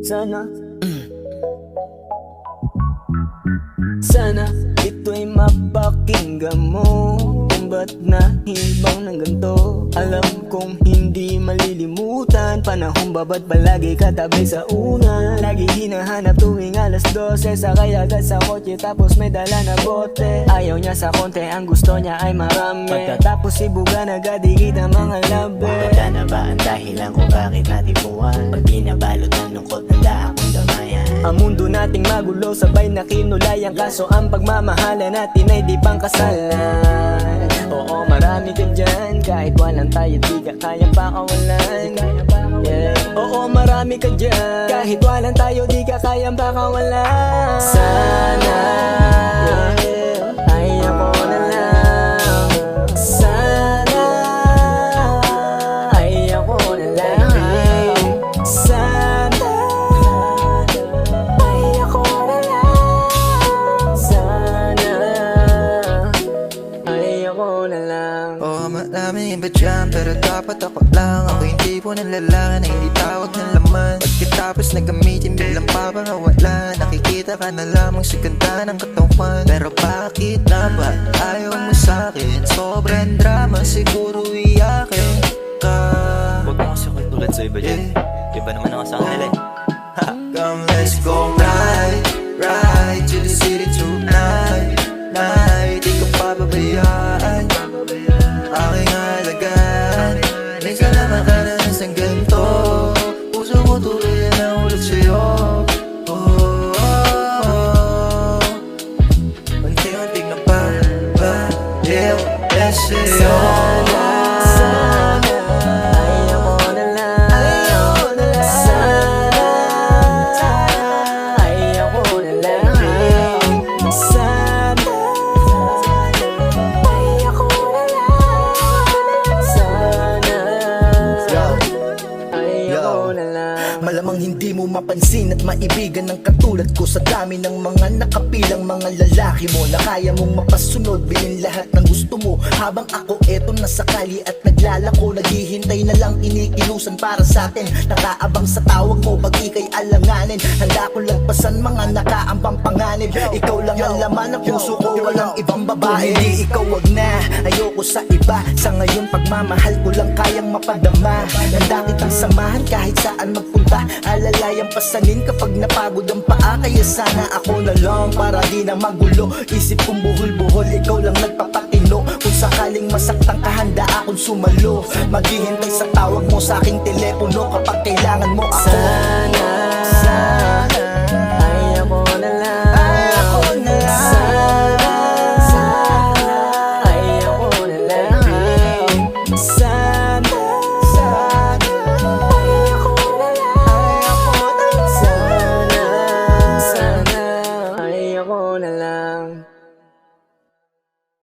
Sana Sana ito'y mapakinggan mo kung ba't nahibang ng ganito. Alam kong hindi malilimutan, panahong baba't palagi katabi sa una. Lagi hinahanap tuwing alas 12, sakay agad sa kotse tapos may dala na bote. Ayaw niya sa konti, ang gusto niya ay marami. Pagkatapos ibugan agad higit ang mga labi. Wala na ba ang dahilan kung bakit natin buwan? Pag binabalot ng lungkot, handa akong damayan. Ang mundo nating magulo, sabay na kinulayan. Kaso ang pagmamahala natin ay di pangkasalan. Oo, marami ka dyan, kahit walang tayo di ka kayang pakawalan. Oo, marami ka dyan, kahit walang tayo di ka kayang pakawalan. Sana ay ako na lang. Sana ay ako na lang. Sana ay ako na lang. Sana ay ako na lang. Oo, maraming iba dyan, pero dapat ako lang. Ako yung tipo ng lalaki na hindi tawag ng laman. Pagkatapos na gamitin, bilang papangawala. Nakikita ka na lamang sa ganda ng katawan. Pero bakit na ba ayaw mo sa'kin? Sobrang drama, siguro iyakin ka. Huwag mo kasi tulad sa iba dyan. Iba naman ang sa kanila eh. Come, let's go ride to the city tonight. Di ko pababayaan aking halagaan. Minsan na makaranas ng ganito, puso ko tuloy na ulit sa'yo. Unti-unting napabaliw sa'yo. Sana ay ako na lang. Sana ay ako na lang. Sana ay ako na lang. Sana ay ako na lang. Malamang hindi mo mapansin at maibigan ng katulad ko. Sa dami ng mga nakapilang mga lalaki mo na kaya mong mapasunod, bilhin lahat ng gusto mo. Habang ako eto nasa kali at naglalako, naghihintay na lang inikilusan para sa atin. Nakaabang sa tawag mo pag ika'y alanganin. Handa ko lagpasan mga nakaambang panganib. Ikaw lang ang laman ng puso ko, walang ibang babae. Kung hindi ikaw wag na, ayoko sa iba. Sa ngayon pagmamahal ko lang kayang mapadama. Handa kitang samahan kahit saan magpunta. Alalayang pasanin kapag napagod ang paa. Kaya sana ako na lang para di na magulo. Isip kong buhol-buhol, ikaw lang nagpapatino. Kung sakaling masaktan ka, handa akong sumalo. Maghihintay sa tawag mo sa aking telepono kapag kailangan mo ako.